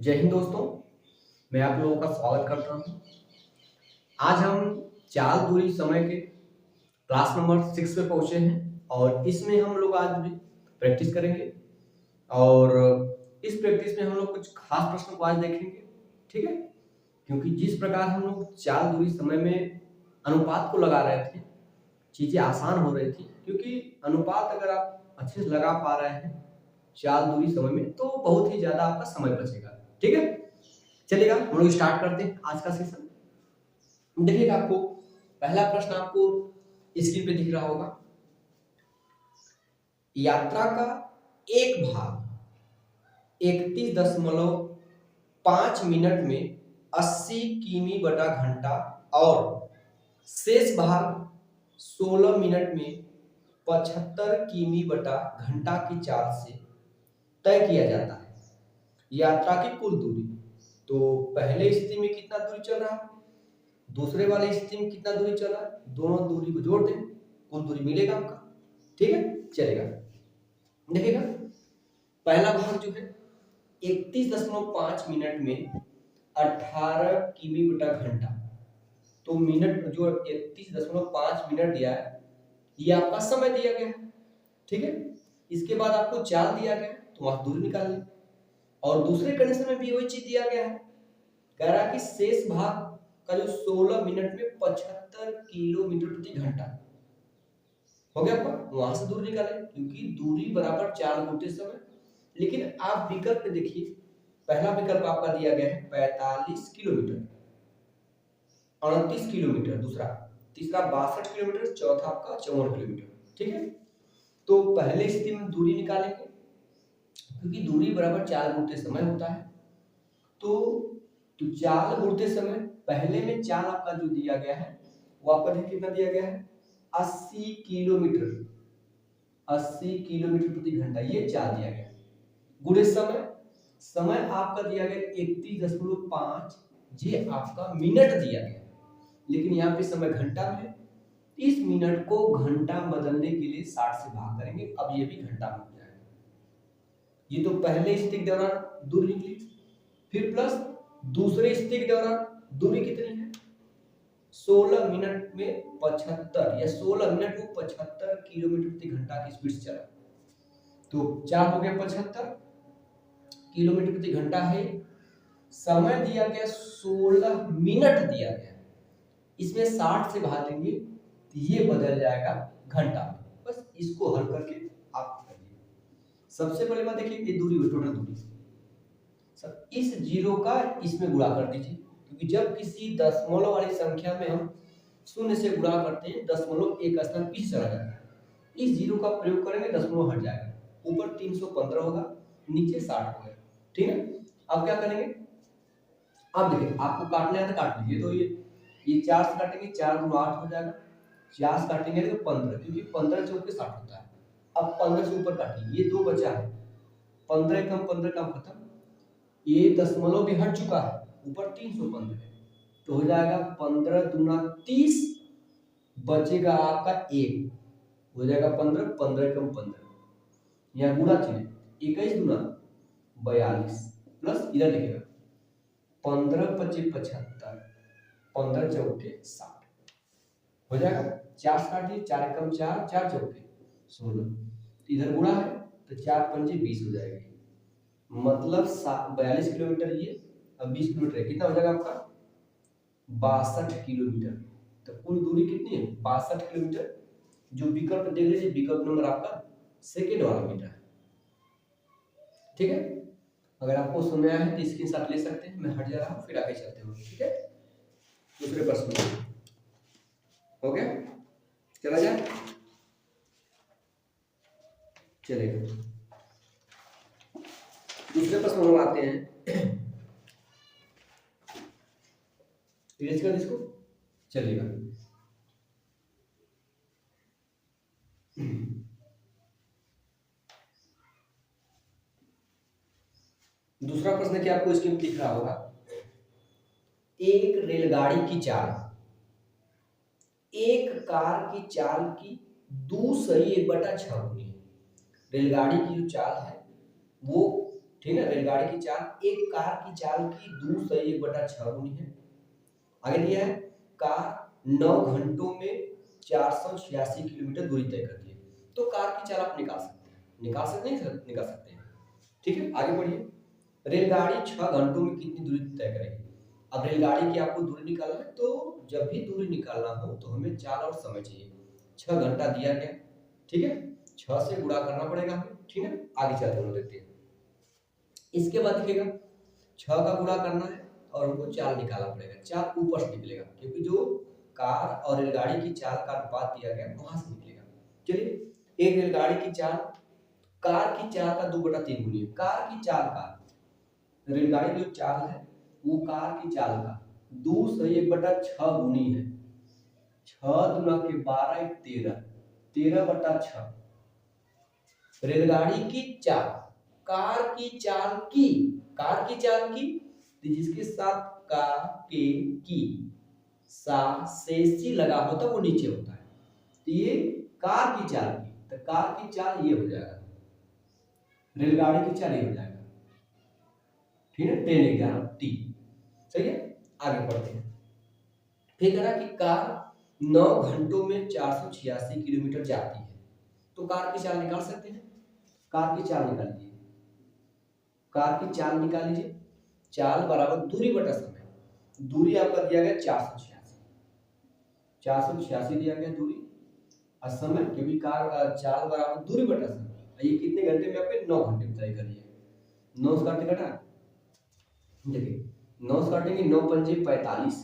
जय हिंद दोस्तों, मैं आप लोगों का स्वागत करता हूं। आज हम चाल दूरी समय के क्लास नंबर 6 पे पहुंचे हैं और इसमें हम लोग आज भी प्रैक्टिस करेंगे और इस प्रैक्टिस में हम लोग कुछ खास प्रश्नों को आज देखेंगे। ठीक है, क्योंकि जिस प्रकार हम लोग चाल दूरी समय में अनुपात को लगा रहे थे, चीज़ें आसान हो रही थी, क्योंकि अनुपात अगर आप अच्छे से लगा पा रहे हैं चाल दूरी समय में तो बहुत ही ज़्यादा आपका समय बचेगा। ठीक है, चलिएगा हम लोग स्टार्ट करते हैं आज का सेशन। देखिएगा, आपको पहला प्रश्न आपको स्क्रीन पे दिख रहा होगा। यात्रा का एक भाग 31.5 मिनट में 80 किमी बटा घंटा और शेष भाग 16 मिनट में 75 किमी बटा घंटा की चाल से तय किया जाता है। यात्रा की कुल दूरी, तो पहले स्थिति में कितना दूरी चल रहा है, दूसरे वाले स्थिति में कितना दूरी चल रहा है, दोनों दूरी को जोड़ दें, कुल दूरी मिलेगा आपका। ठीक है, चलेगा। देखिएगा, पहला भाग जो है 31.5 मिनट में 18 किमी बटा घंटा, तो मिनट जो 31.5 मिनट दिया है ये आपका समय दिया गया है। ठीक है, इसके बाद आपको चाल दिया गया है तो वहां दूरी निकाल लें और दूसरे कंडीशन में भी वही चीज दिया गया है। कह रहा है कि शेष भाग का जो 16 मिनट में 75 किलोमीटर प्रति घंटा हो गया आपका, वहां से दूरी निकालें क्योंकि दूरी बराबर चाल गुणित समय। लेकिन आप विकल्प में देखिए, पहला विकल्प आपका दिया गया है 45 किलोमीटर, 38 किलोमीटर दूसरा, तीसरा 62 किलोमीटर, चौथा आपका 54 किलोमीटर। ठीक है, तो पहले स्थिति में दूरी निकालेंगे क्योंकि दूरी बराबर चाल गुणित समय होता है। तो चाल गुणित समय, पहले में चाल आपका जो दिया गया है वो आपका देखिए कितना दिया गया है, 80 किलोमीटर, 80 किलोमीटर प्रति घंटा, ये चाल दिया गया। गुणित समय, समय आपका दिया गया 31.5, ये आपका मिनट दिया गया, लेकिन यहाँ पे समय घंटा में है। इस मिनट को घंटा बदलने के लिए 60 से भाग करेंगे, अब ये भी घंटा में हो जाएगा। ये तो पहले स्थिति के दौरान दूरी निकली, फिर प्लस दूसरे स्थिति के दौरान दूरी कितनी है, 16 मिनट में 75 या 16 मिनट को 75 किलोमीटर प्रति घंटा की स्पीड से चला, तो चार हो गया 75 किलोमीटर प्रति घंटा है। समय दिया गया 16 मिनट दिया गया, इसमें 60 से भाग देंगे तो ये बदल जाएगा घंटा में। बस इसको हल करके आप करिए। सबसे पहले बात देखिए, ये दूरी टोटल दूरी, सब इस जीरो का इसमें गुणा कर दीजिए, क्योंकि जब किसी दशमलव वाली संख्या में हम शून्य से गुणा करते हैं, दशमलव एक स्थान पीछे चला जाता है। इस जीरो का प्रयोग करेंगे, दशमलव हट जाएगा, ऊपर 315 होगा, नीचे 60 हो गया। ठीक है, अब क्या करेंगे, अब देखिए आपको काटना है तो काट लीजिए। तो ये 4 से काटेंगे, 4 गुना 8 हो जाएगा, 4 से काटेंगे तो 15, क्योंकि 15 चौके 60 होता है। अब 15 से ऊपर काटिए, ये 2 बचा है, 15 कम 15 कम खत्म, ये दशमलव भी हट चुका है, ऊपर 315 तो हो जाएगा 15 दूना 30, बचेगा आपका 1, हो जाएगा 15, 15 कम 15, यहाँ गुणा चीजें 21 दूना 42 प्लस इधर देखिएगा 15 25 75, 15 चौके 60 हो जाएगा। 4 से काटिए, 4 कम 4, 4 चौके 16, इधर गुणा है तो 4 पंजे 20 हो जाएगी, मतलब 42 किलोमीटर ये, अब 20 किलोमीटर है, कितना हो जाएगा आपका 62 किलोमीटर। तो कुल दूरी कितनी है 62 किलोमीटर। जो विकल्प देख लीजिए, विकल्प नंबर आपका सेकेंड वाला मीटर है। ठीक है, अगर आपको समझ आया है तो स्क्रीनशॉट ले सकते हैं, मैं हट जा रहा हूँ, फिर आगे चलते हैं। ठीक है, दूसरे प्रश्न में हो गया, चला जाए, चलेगा। दूसरे प्रश्न हम आते हैं, इरेज कर इसको, चलेगा। दूसरा प्रश्न क्या आपको स्क्रीन दिख रहा होगा, एक रेलगाड़ी की चाल एक कार की चाल की दूसरी 1/6 होनी है। रेलगाड़ी की जो चाल है वो ठीक है। रेलगाड़ी की चाल एक कार की चाल की 2/1/6 गुनी है। आगे दिया है कार 9 घंटों में 486 किलोमीटर दूरी तय करती है। तो कार की चाल आप निकाल सकते हैं, निकाल सकते हैं। ठीक है, आगे बढ़िए। रेलगाड़ी 6 घंटों में कितनी दूरी तय करेगी? अब रेलगाड़ी की आपको दूरी निकालना है, तो जब भी दूरी निकालना हो तो हमें चाल और समय चाहिए। 6 घंटा दिया गया, ठीक है, 6 से गुणा करना पड़ेगा हमें, ठीक है। आगे चलते हैं देखते हैं। इसके बाद देखिएगा 6 का गुणा करना है और हमको चाल निकालना पड़ेगा। चाल ऊपर से निकलेगा क्योंकि जो कार और रेलगाड़ी की चाल का अनुपात दिया गया वहां से निकलेगा। चलिए, एक रेलगाड़ी की चाल कार की चाल का 2/3 गुनी है। कार की चाल का रेलगाड़ी जो चाल है वो कार की चाल का 2/1/6 गुनी है। 6 गुना के 12 एक 13, 13/6। रेलगाड़ी की चाल कार की चाल की जिसके साथ का के की सा से सी लगा होता वो नीचे होता है। तो ये कार की चाल की, तो कार की चाल ये हो जाएगा, रेलगाड़ी की चाल ये हो जाएगा, ठीक है। ट्रेन एग्जाम टी, सही है। आगे बढ़ते हैं। फिर कहा कि कार 9 घंटों में 486 किलोमीटर जाती है, तो कार की चाल निकाल सकते हैं। कार की चाल निकाल लीजिए, कार की चाल निकाल लीजिए। चाल बराबर दूरी बटा समय। दूरी आपका दिया गया 486 दिया गया दूरी, और समय क्योंकि कार चाल बराबर दूरी बटा समय। ये कितने घंटे में? आपके 9 घंटे में तय करिए। 9 से काटे घटा, देखिए 9 से काटेंगे 9 पंजे 45,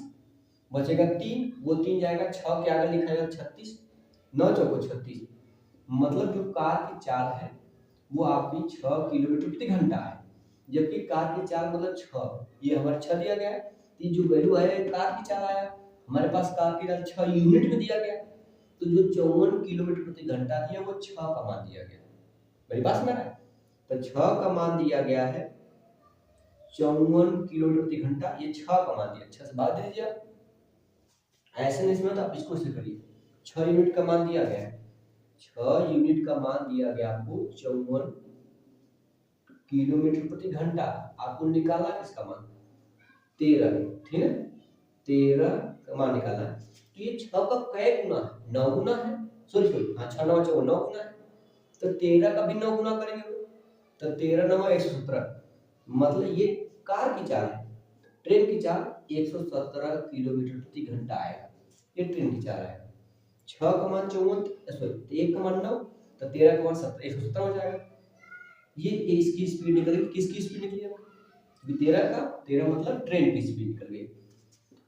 बचेगा 3, वो 3 जाएगा 6 के आगे लिखा जाएगा 36, 9 चौको 36। मतलब जो कार की चाल है वो आपकी 6 किलोमीटर प्रति घंटा है, जबकि कार की चाल मतलब 6, ये हमारा 6 दिया गया है। तो जो वैल्यू है कार की चाल आया, हमारे पास कार की चाल 6 यूनिट में दिया गया, तो जो 54 किलोमीटर प्रति घंटा दिया वो 6 का मान दिया गया। मेरी बात समझ रहा है? तो 6 का मान दिया गया है 54 किलोमीटर प्रति घंटा, ये 6 का मान दिया, 6 से भाग दीजिए आप। ऐसे नहीं इसमें तो आप इसको से करिए। 6 यूनिट का मान दिया गया है, 6 यूनिट का मान दिया गया आपको 54 किलोमीटर प्रति घंटा। आपको निकालना किसका मान? 13, ठीक है, 13 का मान निकालना है। तो ये 6 का कै गुना है? 9 गुना है। सॉरी हाँ, 6 9 9 गुना है, तो 13 का भी 9 गुना करेंगे तो 13 9 117। मतलब ये कार की चाल है। ट्रेन की चाल 117 किलोमीटर प्रति घंटा आएगा, ये ट्रेन की चाल आएगा। 6 का मान 54, सॉरी 1 का मान 9, तो 13 का मान 117 हो जाएगा। ये इसकी स्पीड निकल गई, किसकी स्पीड निकली है? 13 मतलब ट्रेन की स्पीड निकल गई।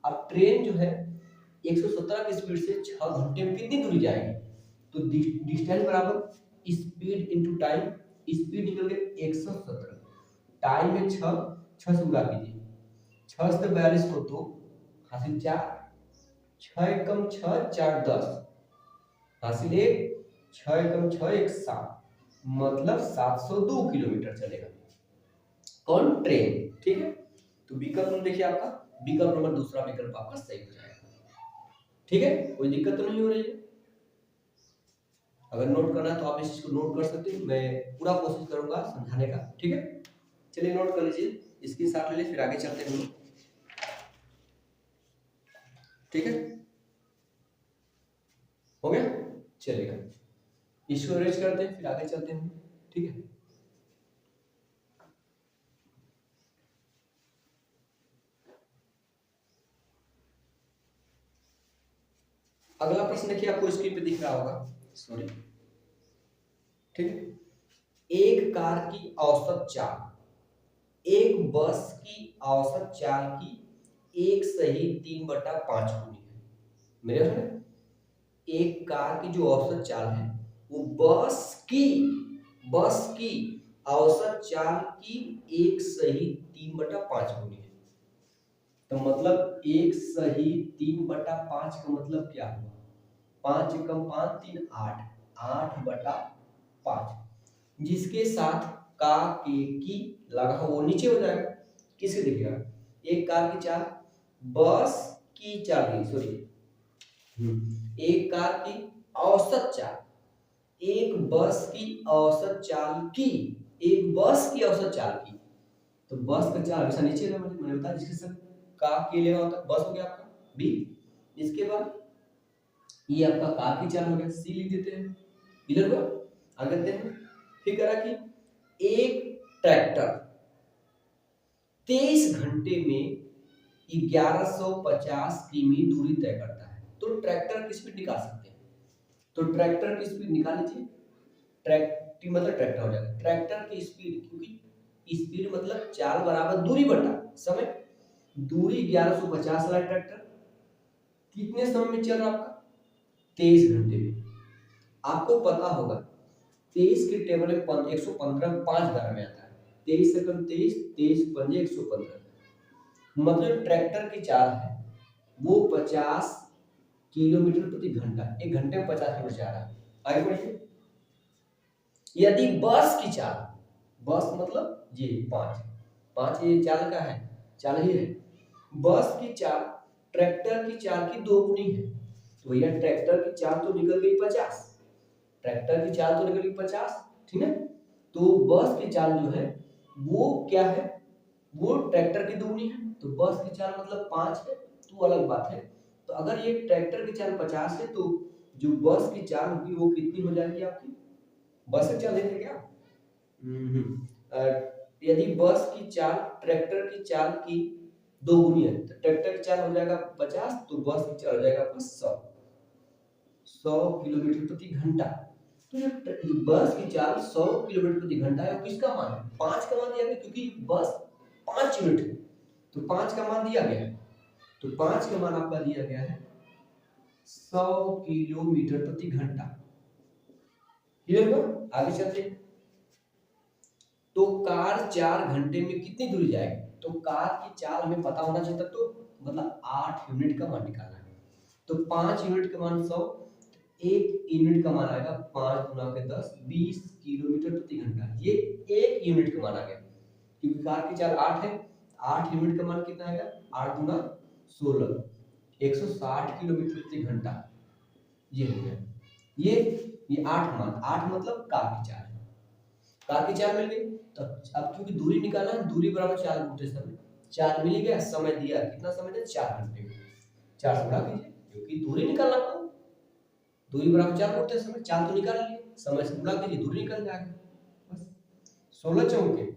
अब ट्रेन जो है 117 की स्पीड से 6 घंटे में कितनी दूरी जाएगी? तो डिस्टेंस बराबर स्पीड इनटू टाइम। स्पीड निकल गई 117, टाइम है 6 से गुणा कीजिए, 6 से 42 को 2 हासिल 4, 6 एकम 6 4 10 हासिल 1, 6 एकम 6 1 7, मतलब 702 किलोमीटर चलेगा कौन? ट्रेन, ठीक है। तो विकल्प नंबर देखिए आपका, विकल्प नंबर दूसरा विकल्प आपका सही हो जाएगा, ठीक है। कोई दिक्कत तो नहीं हो रही है? अगर नोट करना है तो आप इस चीज को नोट कर सकते हैं, मैं पूरा कोशिश करूंगा समझाने का, ठीक है। चलिए नोट कर लीजिए, इसके साथ ले लीजिए, फिर आगे चलते हैं, ठीक है। हो गया, चलेगा, इसको अरेंज करते हैं, फिर आगे चलते हैं, ठीक है। अगला प्रश्न देखिए, आपको स्क्रीन पे दिख रहा होगा, सॉरी, ठीक है। एक कार की औसत चाल एक बस की औसत चाल की 1 सही 3/5 गुनी है। मेरे समझ, एक कार की जो औसत चाल है वो बस की औसत चाल की 1 सही 3/5 गुनी है। तो मतलब 1 सही 3/5 का मतलब क्या हुआ? 5 एकम 5 3 8, 8/5, जिसके साथ का के की लगा वो नीचे हो जाएगा। किसके देखिएगा, एक कार की चाल बस की चाल, सॉरी एक कार की औसत चाल, एक बस की औसत चाल की, एक बस की औसत चाल की तो बस का चाल हमेशा नीचे रहेगा, मैंने बताया जिसके साथ का के लिए होता है, बस हो गया आपका बी। इसके बाद ये आपका कार की चाल हो गया, सी लिख देते हैं। क्लियर हुआ? आगे बढ़ते हैं। फिर कह रहा कि एक ट्रैक्टर 23 घंटे में 1150 किमी दूरी तय करता है, तो ट्रैक्टर की स्पीड निकाल सकते हैं। तो ट्रैक्टर की स्पीड निकाल लीजिए। ट्रैक्टर मतलब ट्रैक्टर हो जाएगा, ट्रैक्टर की स्पीड, क्योंकि स्पीड मतलब चाल बराबर दूरी बटा समय। दूरी 1150 वाला ट्रैक्टर कितने समय में चल रहा है आपका? 23 घंटे में। आपको पता होगा 23 के टेबल में 115 5 बार में आता है। 23 सेकंड 23, 23 पंजे 115, मतलब ट्रैक्टर की चाल है वो 50 किलोमीटर प्रति घंटा, एक घंटे में 50 किलोमीटर जा रहा है। आगे बढ़िए। यदि बस की चाल, बस मतलब ये 5 ये चाल का है, चाल ही है। बस की चाल ट्रैक्टर की चाल की 2 गुनी है, तो भैया ट्रैक्टर की चाल तो निकल गई 50, ट्रैक्टर की चाल तो निकल गई 50, ठीक है। तो बस की चाल जो है वो क्या है, वो ट्रैक्टर की 2 गुनी है, तो बस की चाल मतलब 5 है, तो अलग बात है। तो अगर ये ट्रैक्टर की चाल 50 है तो जो बस की चाल होगी वो कितनी हो जाएगी आपकी? बस की चाल देखेंगे क्या? यदि बस की चाल ट्रैक्टर की चाल की 2 गुनी है, तो ट्रैक्टर की चाल हो जाएगा 50, तो बस की चाल हो जाएगा आपका 100 किलोमीटर प्रति घंटा। तो ये बस की चाल 100 किलोमीटर प्रति घंटा है, और किसका मान? 5 का मान दिया गया, क्योंकि बस 5 यूनिट है, तो 5 का मान दिया गया है। तो 5 का मान आपका दिया गया है 100 किलोमीटर प्रति घंटा। क्लियर हुआ? आगे चलते हैं। तो कार 4 घंटे में कितनी दूरी जाएगी? तो कार की चाल हमें पता होना चाहिए, तो मतलब 8 यूनिट का मान निकालना है। तो 5 यूनिट का मान 100, 1 यूनिट का मान आएगा 5 गुना के 10, 20 किलोमीटर प्रति घंटा। ये 1 यूनिट का मान आ गया, क्योंकि कार की चाल 8 है, 8 यूनिट का मान कितना आएगा? 8 गुना 16, 160 किलोमीटर प्रति घंटा। ये हो गया। ये 8 मान, 8 मतलब कार की चाल, कार की चाल मिल गई। तो अब क्योंकि दूरी निकालना है, दूरी बराबर चाल गुणित समय, चाल मिल गया, समय दिया, कितना समय दिया? 4 घंटे में। 4 से गुणा कीजिए, क्योंकि दूरी निकालना आपको, दूरी बराबर चाल गुणित समय, चाल तो निकाल लिए, समय से गुणा कीजिए, दूरी निकल जाएगा। बस 16 चौके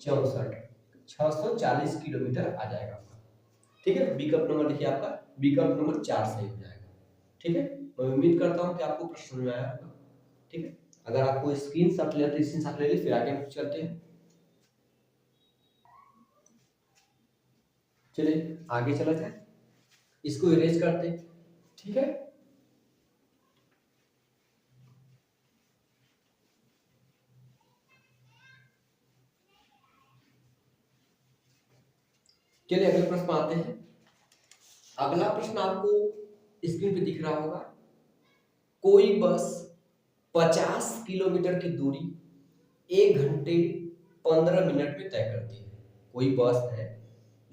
64, 640 किलोमीटर आ जाएगा आपका। ठीक है, विकल्प नंबर देखिए आपका, विकल्प नंबर 4 सही हो जाएगा। ठीक है, मैं उम्मीद करता हूं कि आपको प्रश्न समझ में आया होगा। ठीक है, अगर आपको स्क्रीनशॉट लेना तो स्क्रीनशॉट ले लीजिए, फिर आगे चलते हैं। चलिए आगे चला जाए, इसको इरेज करते हैं। ठीक है, चलिए अगले प्रश्न आते हैं। अगला प्रश्न आपको स्क्रीन पे दिख रहा होगा। कोई बस 50 किलोमीटर की दूरी 1 घंटे 15 मिनट में तय करती है। कोई बस है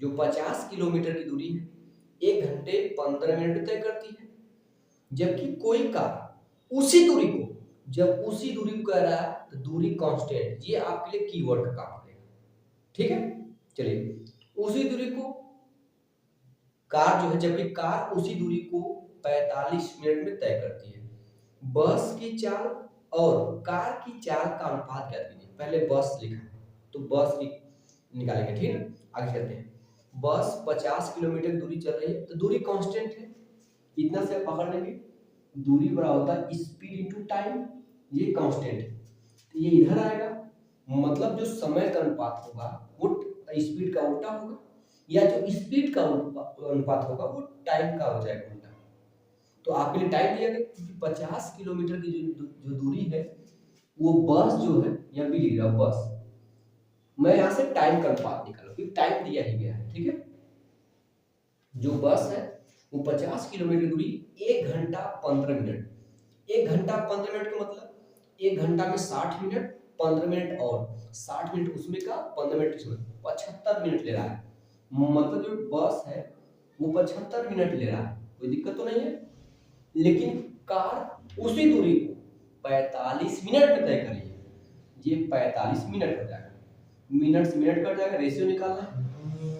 जो 50 किलोमीटर की दूरी है 1 घंटे 15 मिनट में तय करती है, जबकि कोई कार उसी दूरी को, जब उसी दूरी को कह रहा है तो दूरी कांस्टेंट, ये आपके लिए कीवर्ड का काम करेगा। ठीक है, चलिए उसी दूरी को कार जो है, जबकि कार उसी दूरी को 45 मिनट में तय करती है। बस की चाल और कार की चाल का अनुपात क्या कीजिए। पहले बस लिखा है तो बस की निकालेंगे। ठीक है, आगे चलते हैं। बस 50 किलोमीटर दूरी चल रही है, तो दूरी कांस्टेंट है, इतना से पकड़ लेंगे। दूरी बराबर होता है स्पीड इनटू टाइम, ये कांस्टेंट है, तो ये इधर आएगा, मतलब जो समय का अनुपात होगा वो स्पीड का उल्टा होगा, या जो स्पीड का अनुपात होगा वो टाइम का हो जाएगा उल्टा। तो आपके लिए टाइम दिया गया, क्योंकि 50 किलोमीटर की जो दूरी है वो बस जो है, यहाँ भी लिख रहा हूँ बस, मैं यहाँ से टाइम का अनुपात निकालू क्योंकि टाइम दिया ही गया है। ठीक है, जो बस है वो 50 किलोमीटर दूरी 1 घंटा 15 मिनट, 1 घंटा 15 मिनट का मतलब 1 घंटा में 60 मिनट, 15 मिनट और 60 मिनट उसमें का 15 मिनट इसमें, 75 मिनट ले रहा है। मतलब जो बस है वो 75 मिनट ले रहा है, कोई दिक्कत तो नहीं है। लेकिन कार उसी दूरी को 45 मिनट में तय करी है, ये 45 मिनट हो जाएगा। मिनट से मिनट कट जाएगा, रेशियो निकालना है।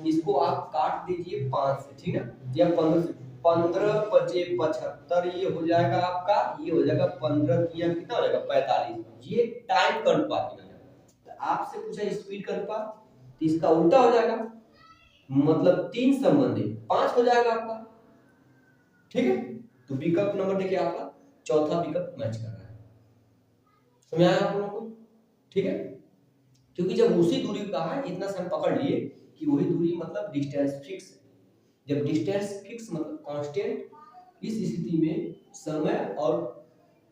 इसको आप काट दीजिए 5 से, ठीक है, या 15 से। 15 पचे 75, ये हो जाएगा आपका, ये हो जाएगा 15 किया कितना हो जाएगा 45। ये टाइम का अनुपात निकल जाएगा। तो आपसे पूछा स्पीड का अनुपात, तो इसका उल्टा हो जाएगा, मतलब 3 संबंधी 5 हो जाएगा आपका, ठीक है। तो विकल्प नंबर देखिए आपका चौथा विकल्प मैच कर रहा है। समझ आया आप लोगों को, ठीक है। क्योंकि जब उसी दूरी का है, इतना से हम पकड़ लिए कि वही दूरी मतलब डिस्टेंस फिक्स है। जब डिस्टेंस फिक्स मतलब कांस्टेंट, इस स्थिति में समय और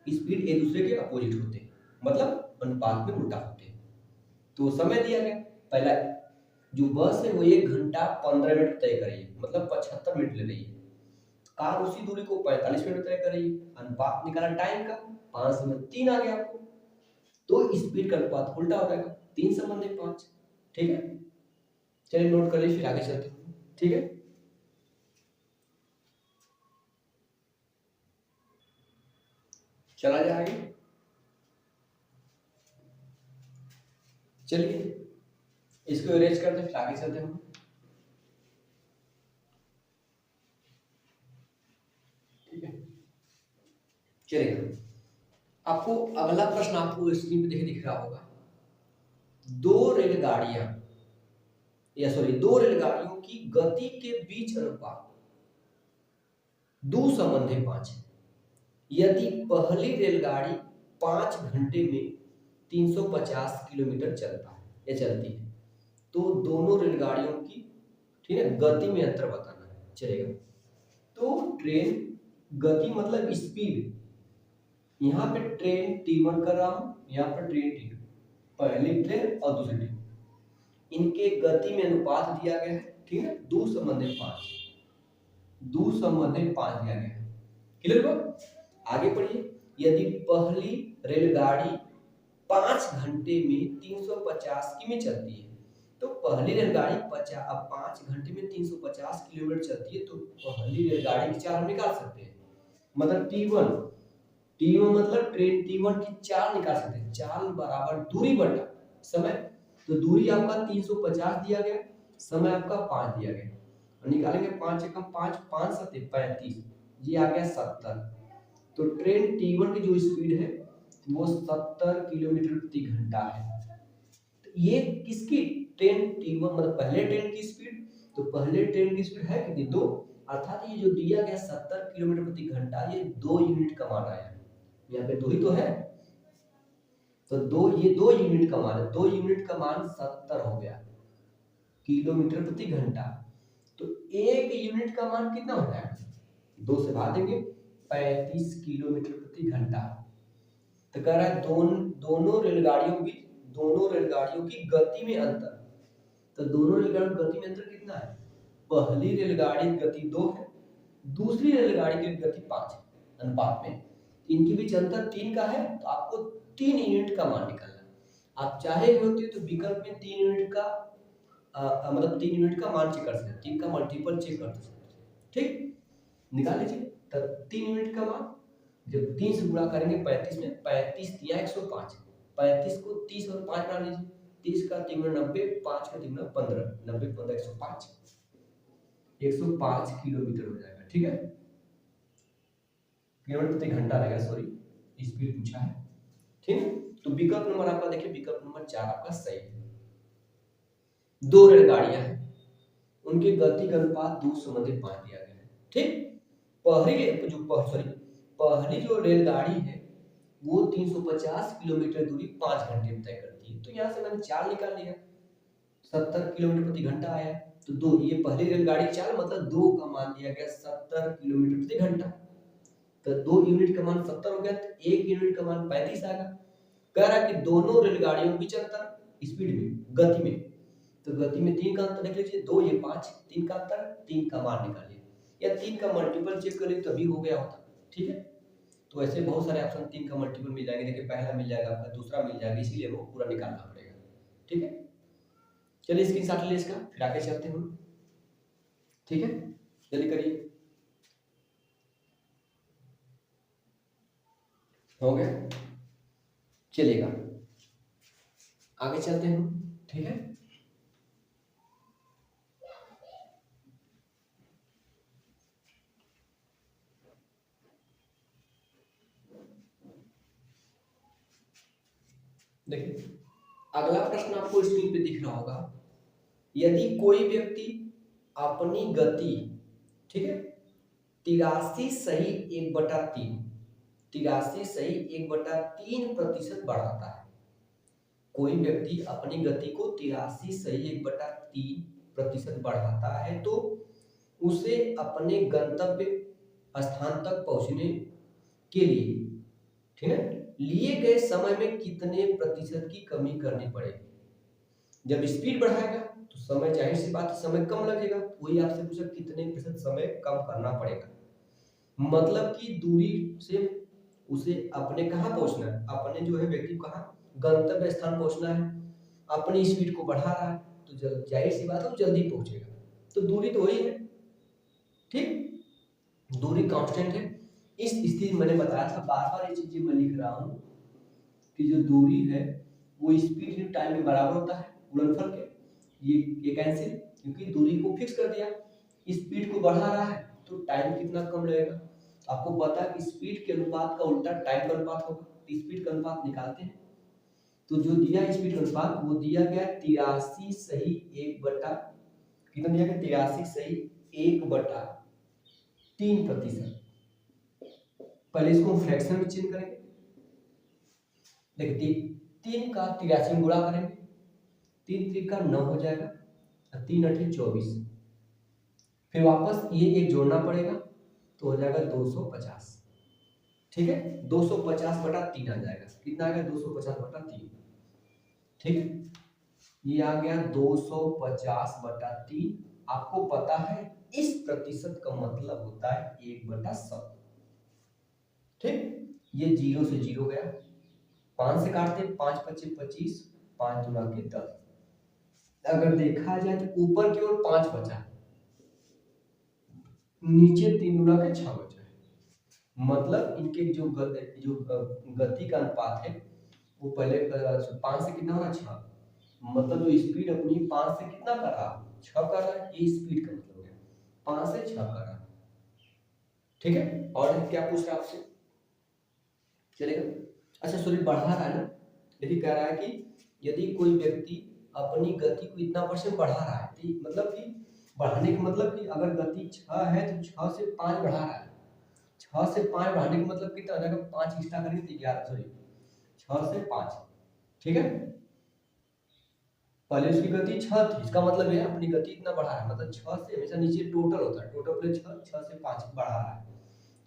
स्पीड एक दूसरे के अपोजिट होते हैं, मतलब अनुपात में उल्टा होते हैं। तो समय दिया गया, पहला जो बस है वो 1 घंटा 15 मिनट तय कर रही है, मतलब 75 मिनट ले रही है। कार उसी दूरी को 45 मिनट तय कर रही है। अनुपात निकाला टाइम का, 5 में 3 आ गया आपको, तो स्पीड का अनुपात उल्टा हो जाएगा, 3 संबंधी 5, ठीक है। चलिए नोट कर लीजिए, फिर आगे चलते हैं, ठीक है। चला जाए आगे, चलिए इसको इरेज करते हैं, फिर आगे चलते हैं, ठीक है। चलिए आपको अगला प्रश्न आपको स्क्रीन पे दिख रहा होगा। दो रेलगाड़ियों की गति के बीच अनुपात 2 संबंधी 5 है। यदि पहली रेलगाड़ी 5 घंटे में 350 किलोमीटर चलता है या चलती है, तो दोनों रेलगाड़ियों की, ठीक है, गति में अंतर बताना है, चलेगा। तो ट्रेन गति मतलब स्पीड, यहाँ पे ट्रेन T1 कर रहा हूं, यहाँ पर ट्रेन T2, पहली ट्रेन और दूसरी ट्रेन, इनके गति में अनुपात दिया गया है, ठीक है, 2 संबंधी 5, 2 संबंधी 5 दिया गया है। क्लियर हुआ? आगे पढ़िए। यदि पहली रेलगाड़ी 5 घंटे में 350 किमी चलती है, तो पहली रेलगाड़ी 5 घंटे में 350 किलोमीटर चलती है, तो पहली रेलगाड़ी की चाल हम निकाल सकते हैं, मतलब T1 मतलब ट्रेन T1 की चाल निकाल सकते हैं। चाल बराबर दूरी बटा समय, तो दूरी आपका 350 दिया गया, समय आपका 5 दिया गया, और निकालेंगे 5 एकम 5, 5 सत्ते 35, ये आ गया 70। तो ट्रेन T1 की जो स्पीड है वो 70 किलोमीटर प्रति घंटा है। तो ये किसकी, ट्रेन T1 मतलब पहले ट्रेन की स्पीड, तो पहले ट्रेन की स्पीड है कितनी, 2, अर्थात ये जो दिया गया 70 किलोमीटर प्रति घंटा, ये 2 यूनिट का मान आया। यहाँ पे 2 ही तो है, तो ये 2 यूनिट का मान है, 2 यूनिट का मान 70 हो गया किलोमीटर प्रति घंटा। तो 1 यूनिट का मान कितना हो जाएगा, 2 से भाग देंगे, 35 किलोमीटर प्रति घंटा। तो कह रहा है दोनों रेलगाड़ियों की गति में अंतर, तो दोनों रेलगाड़ियों की गति में अंतर कितना है, पहली रेलगाड़ी की गति 2 है, दूसरी रेलगाड़ी की गति 5 है, अनुपात में इनके बीच अंतर 3 का है, तो आपको 3 यूनिट का मान निकालना है। आप चाहे होते तो विकल्प में 3 यूनिट का मतलब 3 यूनिट का मान चेक कर सकते हैं, 3 का मल्टीपल चेक कर सकते हैं, ठीक, निकाल लीजिए। तब 3 यूनिट का मान जब 3 से गुणा करेंगे 35 में, 35 दिया 105, 35 को 30 और 5 बना लीजिए, 30 का 3 गुना 90, 5 का 3 गुना 15, 90 15 105, 105 किलोमीटर हो जाएगा, ठीक है, किलोमीटर प्रति घंटा रहेगा, सॉरी स्पीड पूछा है, ठीक है। तो विकल्प नंबर आपका देखिए, विकल्प नंबर 4 आपका सही है। 2 रेलगाड़ियां हैं, उनके गति का अनुपात 2 संबंधी 5 दिया गया है, ठीक। पहली जो रेलगाड़ी है वो 350 किलोमीटर दूरी 5 घंटे में तय करती है, तो यहाँ से मैंने चाल निकाल लिया, 70 किलोमीटर प्रति घंटा आया, तो 2, ये पहली रेलगाड़ी की चाल मतलब 2 का मान दिया गया 70 किलोमीटर प्रति घंटा, तो 2 यूनिट का मान 70 हो गया, तो 1 यूनिट का मान 35 आएगा। कह रहा है कि दोनों रेलगाड़ियों के बीच अंतर स्पीड में, गति में, तो गति में 3 का अंतर देख लीजिए, 2 ये 5, 3 का अंतर, 3 का मान निकालिए, या 3 का मल्टीपल चेक कर लीजिए तभी हो गया होता, ठीक है। तो ऐसे बहुत सारे ऑप्शन 3 का मल्टीपल मिल जाएंगे, देखिए पहला मिल जाएगा आपका, दूसरा मिल जाएगा, इसीलिए वो पूरा निकालना पड़ेगा, ठीक है। चलिए स्क्रीनशॉट ले इसका, फिर आगे चलते हैं, ठीक है, जल्दी करिए, हो गया, चलेगा, आगे चलते हैं। ठीक है। देखिए अगला प्रश्न आपको स्क्रीन पे दिख रहा होगा, यदि कोई व्यक्ति अपनी गति, ठीक है, 83 सही 1/3 83 सही 1/3 बढ़ाता है। कोई व्यक्ति अपनी गति को 83 सही 1/3 बढ़ाता है तो उसे अपने गंतव्य स्थान तक पहुंचने के लिए, ठीक है, लिए गए समय में कितने प्रतिशत की कमी करनी पड़ेगी। जब स्पीड बढ़ाएगा तो समय, जाहिर सी बात है, समय कम लगेगा। वही आपसे पूछा कितने प्रतिशत समय कम करना पड़ेगा, मतलब कि दूरी से उसे अपने कहाँ पहुंचना है, अपने जो है व्यक्ति को कहाँ गंतव्य स्थान पहुंचना है, अपनी स्पीड को बढ़ा रहा है तो जाहिर सी बात है वो जल्दी पहुंचेगा। तो दूरी तो वही है, ठीक, दूरी कांस्टेंट है। इस स्थिति में मैंने बताया था, बार बार ये चीजें मैं लिख रहा हूं कि जो दूरी है वो स्पीड टाइम में बराबर होता है गुणनफल के। ये कैंसिल, क्योंकि दूरी को फिक्स कर दिया, स्पीड को बढ़ा रहा है तो टाइम कितना कम लगेगा। आपको पता है कि स्पीड के अनुपात का उल्टा टाइम का अनुपात होगा, स्पीड का अनुपात निकालते हैं तो जो दिया स्पीड का अनुपात वो दिया गया 83 सही 1/, कितना दिया गया 83 सही 1/3%। पहले इसको हम फ्रैक्शन में चेंज करेंगे। देखिए 3 का 83 में गुणा करेंगे, 3 3 का 9 हो जाएगा, 3 8 24, फिर वापस ये एक जोड़ना पड़ेगा तो हो जाएगा 250, ठीक है, 250/3 आ जाएगा। कितना आ गया 250/3, ठीक है, ये आ गया 250/3। आपको पता है इस प्रतिशत का मतलब होता है 1/100, ठीक। ये 0 से 0 गया, 5 से काटते 5 25 25, 5 दूना के 10। अगर देखा जाए तो ऊपर की ओर 5 बचा, नीचे 3 दूना के 6 बचा है। मतलब इनके जो गति का अनुपात है वो पहले 5 से कितना होना 6, मतलब जो स्पीड अपनी 5 से कितना कर रहा 6 कर रहा है, ये स्पीड का मतलब है 5 से 6 कर रहा है, ठीक है। और क्या पूछ रहा है आपसे, चलेगा। अच्छा सॉरी, बढ़ा रहा है ना, देखिए कह रहा है कि यदि कोई व्यक्ति अपनी गति को इतना % बढ़ा रहा है, मतलब कि बढ़ाने का मतलब कि अगर गति 6 है तो 6 से 5 बढ़ा रहा है, 6 से 5 बढ़ाने का मतलब कितना हो जाएगा, 5 एक्स्ट्रा करेंगे तो 11, सॉरी 6 से 5, ठीक है। पहले उसकी गति 6 थी, इसका मतलब है अपनी गति इतना बढ़ा है, मतलब 6 से हमेशा नीचे टोटल होता है, टोटल प्लस 6 से 5 बढ़ा रहा है।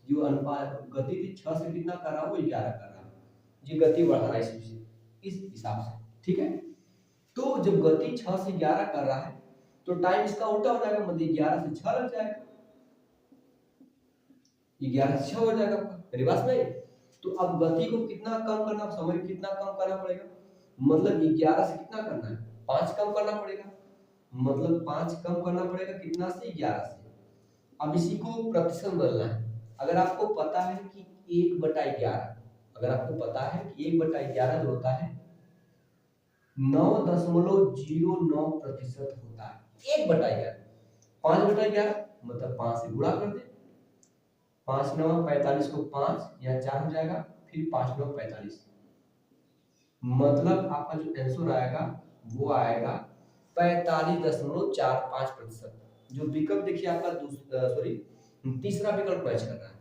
जो अनुपात गति थी 6 से कितना कर रहा है वो 11 कर रहा है, ये गति बढ़ा रहा है इस हिसाब से, ठीक है। तो जब गति 6 से 11 कर रहा है तो टाइम इसका उल्टा हो जाएगा, मतलब 11 से 6 लग जाएगा, 11 से 6 हो जाएगा आपका, मेरी बात नहीं। तो अब गति को कितना कम करना, समय कितना कम करना पड़ेगा, मतलब 11 से कितना करना है 5 कम करना पड़ेगा, मतलब 5 कम करना पड़ेगा कितना से 11 से। अब इसी को प्रतिशत बदलना है। अगर आपको पता है कि 1/11, अगर आपको पता है कि 1/11 जो होता है 9.09% होता है, 1/11, 5/11 मतलब 5 से गुणा कर दे, 5 9 45 को 5 या 4 हो जाएगा, फिर 5 9 45, मतलब आपका जो आंसर आएगा वो आएगा 45.45%। जो विकल्प देखिए आपका सॉरी तीसरा विकल्प मैच कर रहा है।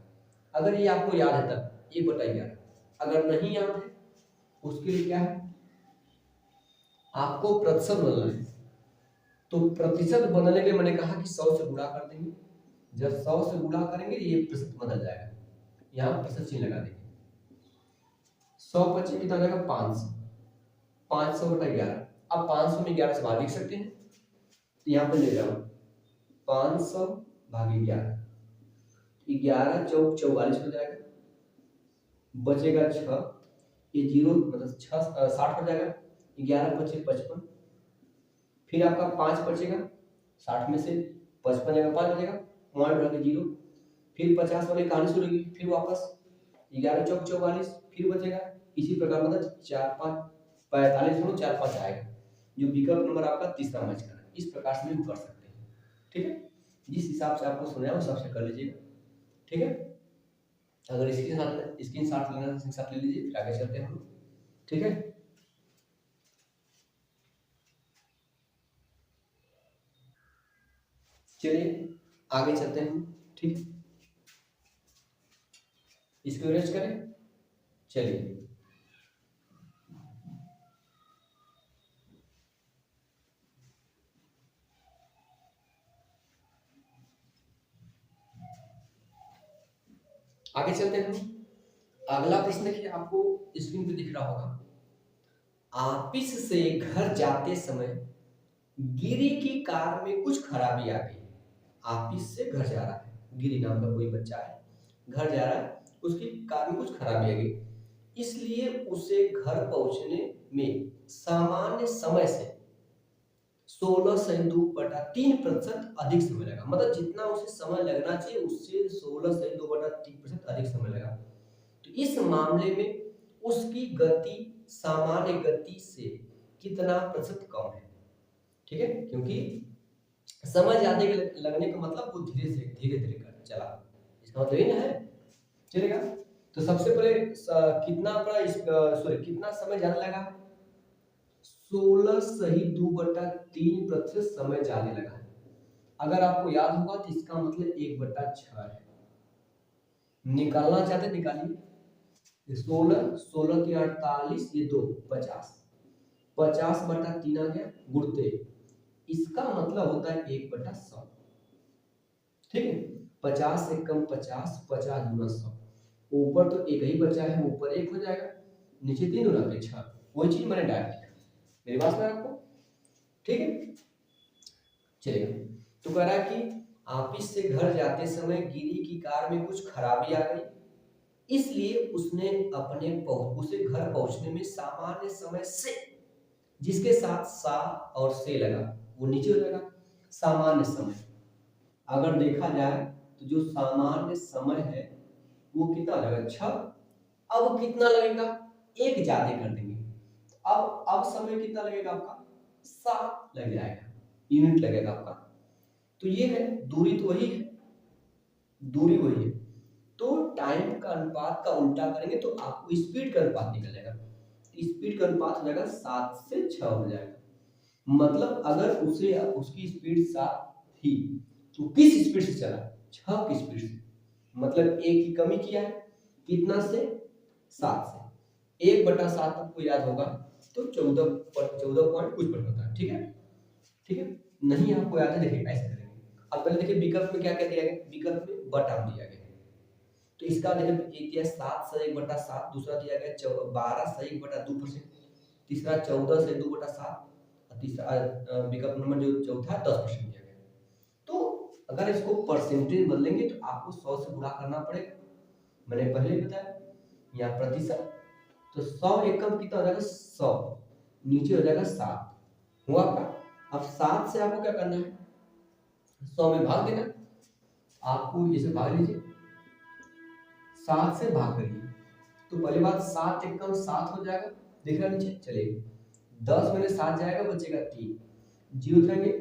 अगर ये आपको याद है तब 1/11, अगर नहीं याद है उसके लिए क्या है, आपको प्रतिशत बदलना है। तो प्रतिशत बदलने के मैंने कहा कि 100 से गुणा कर देंगे, जब 100 से गुणा करेंगे ये प्रतिशत बदल जाएगा, यहाँ प्रतिशत चिन्ह लगा देंगे, 100 25 कितना जाएगा 500, 500/11। अब 500 में 11 से बाहर लिख सकते हैं तो यहाँ पे ले जाओ 500/11, 11 चौक 44 हो जाएगा, बचेगा 6, ये 0 मतलब 6 60 हो जाएगा, 11 25 55, फिर आपका 5 बचेगा 60 में से 55 जाएगा 5 बचेगा, 1 बढ़ा के 0, फिर 50 वाले कहानी शुरू होगी, फिर वापस 11 चौक 44, फिर बचेगा, इसी प्रकार मतलब 4 5 45 4 5 आएगा, जो विकल्प नंबर आपका तीसरा मैच कर रहा है। इस प्रकार से भी कर सकते हैं, ठीक है। जिस हिसाब से आपको सुना है उस हिसाब से कर लीजिएगा, ठीक है। अगर स्क्रीन शॉट लेना है स्क्रीन शॉट ले लीजिए, फिर आगे चलते हैं हम लोग, ठीक है। चलिए आगे चलते हैं, ठीक है। इसको इरेज करें, चलिए आगे चलते हैं। अगला प्रश्न देखिए, आपको स्क्रीन पे दिख रहा होगा। ऑफिस से घर जाते समय गिरी की कार में कुछ खराबी आ गई। ऑफिस से घर जा रहा है, गिरी नाम का कोई बच्चा है, घर जा रहा है, उसकी कार में कुछ खराबी आ गई, इसलिए उसे घर पहुंचने में सामान्य समय से 16/2/3% अधिक समय लगा। मतलब जितना उसे समय लगना चाहिए उससे 16/2/3% अधिक समय लगा। तो इस मामले में उसकी गति सामान्य गति से कितना प्रतिशत कम है, ठीक है। क्योंकि समय ज्यादा लगने का मतलब वो धीरे धीरे कर चला, इसका मतलब ये ना है, चलेगा। तो सबसे पहले कितना समय ज्यादा लगा, 16/2/3% समय ज्यादा लगा है। अगर आपको याद होगा तो इसका मतलब 1/6 है। निकालना चाहते निकालिए, 16 के 48, ये 2 50, 50/3 आ गया गुणते, इसका मतलब होता है 1/100, ठीक है। 50 से कम 50, 50 गुना 100, ऊपर तो एक ही बचा है, ऊपर 1 हो जाएगा, नीचे 3 हो रहा है 6, वही चीज मैंने डायरेक्ट लिखा, मेरी बात में आपको, ठीक है। चलिए, तो कह रहा है कि ऑफिस से घर जाते समय गिरी की कार में कुछ खराबी आ गई, इसलिए उसने उसे घर पहुंचने में सामान्य समय से, जिसके साथ सा और से लगा वो नीचे हो जाएगा, सामान्य समय। अगर देखा जाए तो जो सामान्य समय है वो कितना लगेगा 6, अब कितना लगेगा, एक ज्यादा कर देंगे, अब समय कितना लगेगा आपका 7 लग जाएगा, यूनिट लगेगा आपका। तो ये है, दूरी तो वही है, दूरी वही है, तो टाइम का अनुपात का उल्टा करेंगे तो आपको स्पीड का अनुपात निकल जाएगा, स्पीड का अनुपात हो जाएगा 7 से 6 हो जाएगा। मतलब अगर उसे उसकी स्पीड 7 थी तो किस स्पीड से चला, 6 की स्पीड से, मतलब 1 की कमी किया है, कितना से 7 से, 1/7 आपको याद होगा तो 14 पॉइंट कुछ पर होता है, ठीक है, ठीक है। नहीं आपको याद है, देखिए ऐसे करेंगे। अब पहले देखिए विकल्प में क्या क्या दिया गया, विकल्प में बटा दिया गया, तो इसका देखिए एक दिया 7/1/7, दूसरा दिया गया 12/1/2%, तीसरा 14/2/7, तीसरा विकल्प नंबर जो चौथा 10% दिया गया। तो अगर इसको परसेंटेज बदलेंगे तो आपको 100 से गुणा करना पड़ेगा, मैंने पहले ही बताया, यहाँ प्रतिशत, तो 100 एकम कितना हो जाएगा 100, नीचे हो जाएगा 7 हुआ आपका। अब 7 से आपको क्या करना है, 100 में भाग देना, आपको इसे भाग लीजिए, 7 से भाग करिए, तो पहली बात 7 एकम 7 हो जाएगा, दिख रहा नीचे, चलिए 10 में 7 जाएगा, बचेगा 3, जीरो करेंगे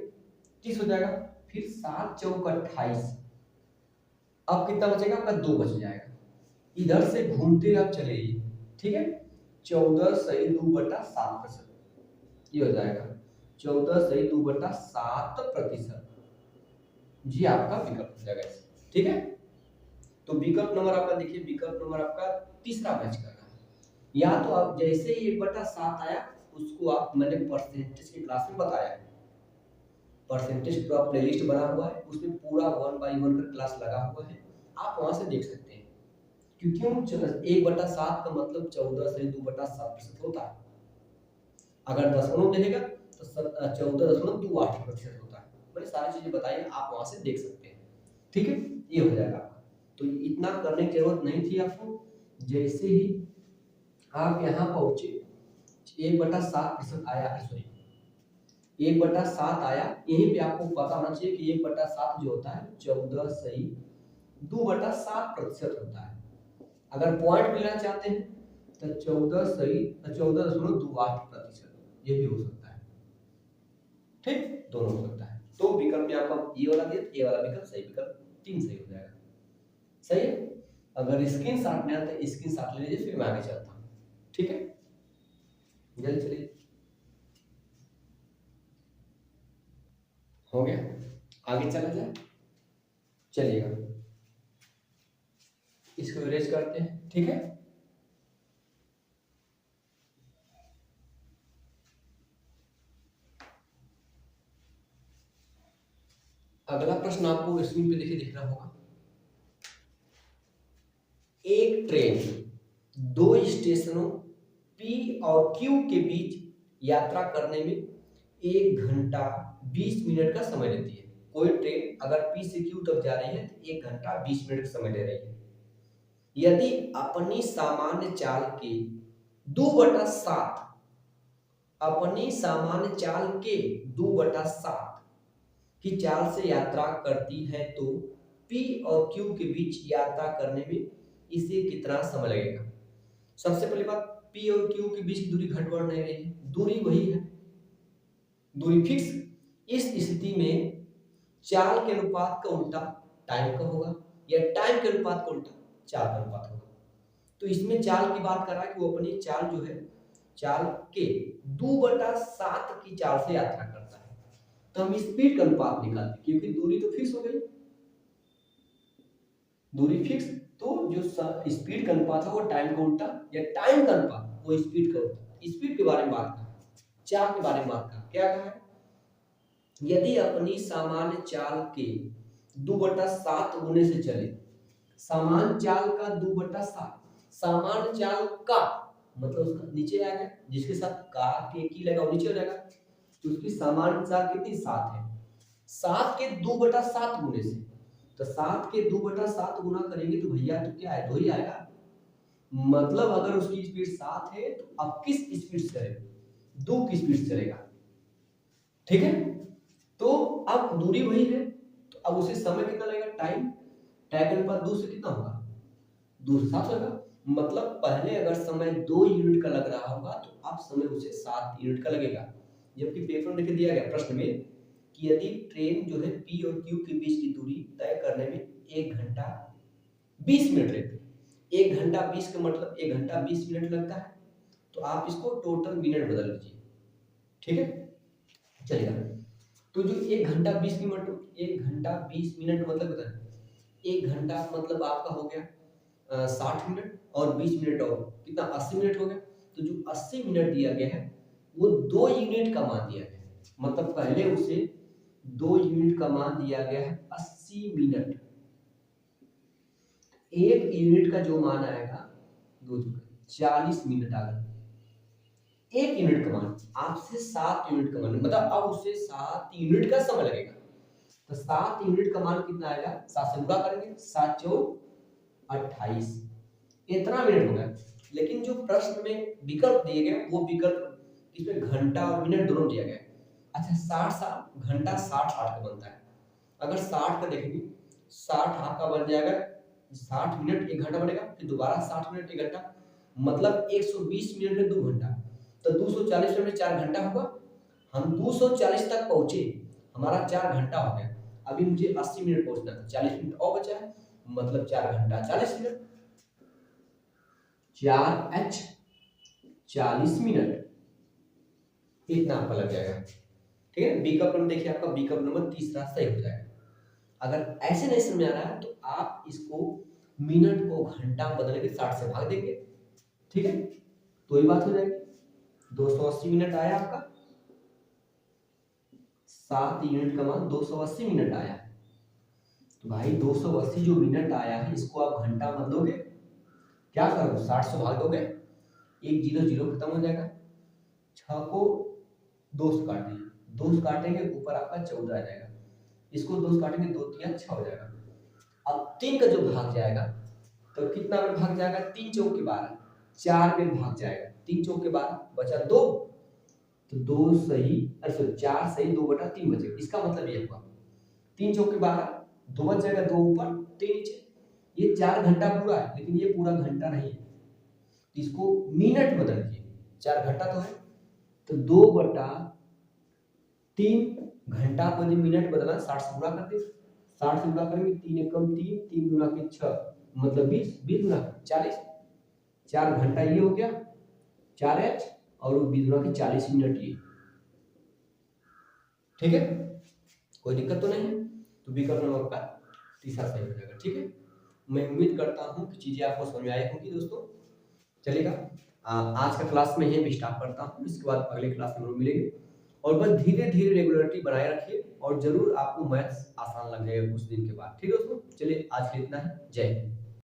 30 हो जाएगा, फिर 7 चौक 28, अब कितना बचेगा आपका 2 बच जाएगा, इधर से घूमते आप चले जाइए, ठीक है। 14/2/7%, ये हो जाएगा 14/2/7%, जी आपका विकल्प हो जाएगा, ठीक है। तो विकल्प नंबर आपका देखिए, विकल्प नंबर आपका तीसरा मैच कर रहा है। या तो आप जैसे ही 1/7 आया उसको आप, मैंने परसेंटेज की क्लास में बताया है, परसेंटेज का प्लेलिस्ट बना हुआ है, उसमें पूरा 1 बाय 1 का क्लास लगा हुआ है, आप वहां से देख सकते हैं। क्योंकि 1/7 का मतलब 14/2/7% होता है, अगर दशमलव देखेगा तो 14.28% होता है, मैंने सारी चीजें बताई, आप वहां से देख सकते हैं, ठीक है। ये हो जाएगा, तो इतना करने की जरूरत नहीं थी आपको, जैसे ही आप यहाँ पहुंचे 1/7% आया, सॉरी 1/7 आया, यहीं पे आपको पता होना चाहिए कि 1/7 जो होता है 14/2/7% होता है। अगर पॉइंट लेना चाहते हैं तो 14.28%, ये भी हो सकता है, ठीक, दोनों हो सकता है। तो विकल्प में आपका ये वाला दिया, ये वाला विकल्प सही, विकल्प 3 सही हो जाएगा। सही है। अगर स्क्रीन शॉट लेना तो स्क्रीन शॉट ले लीजिए, फिर मैं आगे चलता हूँ। ठीक है, जल्दी चलिए। हो गया, आगे चला जाए। चलिएगा, इसको इरेज करते हैं। ठीक है, अगला प्रश्न आपको स्क्रीन पे देखिए दिख रहा होगा। एक ट्रेन 2 स्टेशनों P और Q के बीच यात्रा करने में 1 घंटा 20 मिनट का समय लेती है। कोई ट्रेन अगर P से Q तक जा रही है तो 1 घंटा 20 मिनट का समय ले रही है। यदि अपनी सामान्य चाल के 2/7 अपनी सामान्य चाल के 2/7 की चाल से यात्रा करती है तो P और Q के बीच यात्रा करने में इसे कितना समय लगेगा। सबसे पहली बात, P और Q के बीच की दूरी घट बढ़ नहीं रही है, दूरी वही है, दूरी फिक्स। इस स्थिति में चाल के अनुपात का उल्टा टाइम का होगा, या टाइम के अनुपात का उल्टा चाल का अनुपात होगा। तो इसमें चाल की बात कर रहा है कि वो अपनी चाल जो है, चाल के 2/7 की चाल से यात्रा करता है। तो हम स्पीड का अनुपात निकालते, क्योंकि दूरी तो फिक्स हो गई, दूरी फिक्स, तो जो स्पीड का अनुपात है वो टाइम का उल्टा, या टाइम का अनुपात वो स्पीड का उल्टा। स्पीड के बारे में बात कर, चाल के बारे में बात कर, क्या कहा है, यदि अपनी सामान्य चाल के 2/7 गुने से चले, सामान्य चाल का 2/7, सामान्य चाल का मतलब उसका नीचे आएगा, जिसके साथ का के की लगा वो नीचे हो जाएगा, तो उसकी सामान्य चाल कितनी, 7 है। 7 के 2/7 गुने से, तो 7 के 2/7 गुना करेंगे तो भैया तो क्या है, 2 ही आएगा। मतलब अगर उसकी स्पीड 7 है तो अब किस स्पीड से चलेगा, 2 की स्पीड से चलेगा। ठीक है, तो अब दूरी वही है, तो अब उसे समय कितना लगेगा, टाइम, टाइम के अनुपात 2 से कितना होगा, 2 से 7 होगा। मतलब पहले अगर समय 2 यूनिट का लग रहा होगा तो अब समय उसे 7 यूनिट का लगेगा। जबकि पेपर में दिया गया प्रश्न में कि यदि ट्रेन जो है P और Q के बीच की दूरी तय करने में 1 घंटा 20 मिनट लगते हैं, 1 घंटा 20 का मतलब 1 घंटा 20 मिनट लगता है, तो आप इसको टोटल मिनट बदल लीजिए। ठीक है, चलेगा। तो जो 1 घंटा 20 मिनट, 1 घंटा 20 मिनट मतलब कितना है, 1 घंटा मतलब आपका हो गया 60 मिनट, और 20 मिनट और कितना, 80 मिनट हो गया। तो जो 80 मिनट दिया गया है वो 2 यूनिट का मान दिया गया है, मतलब पहले उसे 2 यूनिट का मान दिया गया है 80 मिनट। 1 यूनिट का जो मान आएगा 2 40 मिनट आ गया। 1 यूनिट का मान आपसे 7 यूनिट का मान, मतलब अब उसे 7 यूनिट का समय लगेगा। तो 7 यूनिट का मान कितना आएगा, 7 से गुणा करेंगे, 7 चौक 28, इतना मिनट हो गया। लेकिन जो प्रश्न में विकल्प दिए गए वो विकल्प इसमें घंटा और मिनट दोनों दिया गया है। अच्छा, 60 घंटा 60 का बनता है। अगर 60 का देखेंगे, 60 आपका बन जाएगा 60 मिनट 1 घंटा बनेगा, फिर दोबारा 60 मिनट 1 घंटा, मतलब 120 मिनट में 2 घंटा, तो 240 मिनट में 4 घंटा होगा। हम 240 तक पहुंचे, हमारा 4 घंटा हो गया। अभी मुझे 80 मिनट पहुंचना था, 40 मिनट और बचा है, मतलब 4 घंटा 40 मिनट, 4h 40 मिनट, इतना आपका लग जाएगा। ठीक है, विकल्प नंबर देखिए, आपका विकल्प नंबर तीसरा सही हो जाएगा। अगर ऐसे नहीं समझ आ रहा है तो आप इसको मिनट को घंटा बदल के 60 से भाग देंगे। ठीक है, तो ये बात हो जाएगी। 280 मिनट आया आपका, 7 यूनिट का मान 280 मिनट आया। तो भाई 280 जो मिनट आया है इसको आप घंटा बदलोगे, क्या करोगे, 60 से भाग दोगे, 1 0 0 खत्म हो जाएगा, 6 को 2 से काट दीजिए, 2 से काटेंगे ऊपर आपका 14 आ जाएगा, इसको 2 से काटेंगे 2 3 6 हो जाएगा। अब 3 का जो भाग जाएगा तो कितना में भाग जाएगा, 3 चौक के 12, 4 में भाग जाएगा, 3 चौक के 12 बचा 2, तो 2 सही, अच्छा 4 सही 2/3 बचेगा। इसका मतलब ये हुआ 3 चौक के 12, 2 बच जाएगा, 2 ऊपर 3 नीचे। ये 4 घंटा पूरा है, लेकिन ये पूरा घंटा नहीं है, इसको मिनट बदल दिए, 4 घंटा तो है, तो 2/3 3 घंटा को यदि मिनट बदला 60 से गुणा कर दे, 60 से गुणा करेंगे 3 एकम 3, 3 गुना के 6 मतलब 20, 20 गुना 40, 4 घंटा ये हो गया 4h और 20 गुना के 40 मिनट ये। ठीक है, कोई दिक्कत तो नहीं है, तो विकल्प नंबर का तीसरा सही हो जाएगा। ठीक है, मैं उम्मीद करता हूं कि चीजें आपको समझ में आई होंगी दोस्तों। चलेगा, आज का क्लास में यही स्टार्ट करता हूं, इसके बाद अगले क्लास में मिलेंगे। और बस धीरे धीरे रेगुलरिटी बनाए रखिए और जरूर आपको मैथ्स आसान लग जाएगा कुछ दिन के बाद। ठीक है दोस्तों, चलिए आज के लिए इतना है। जय हिंद।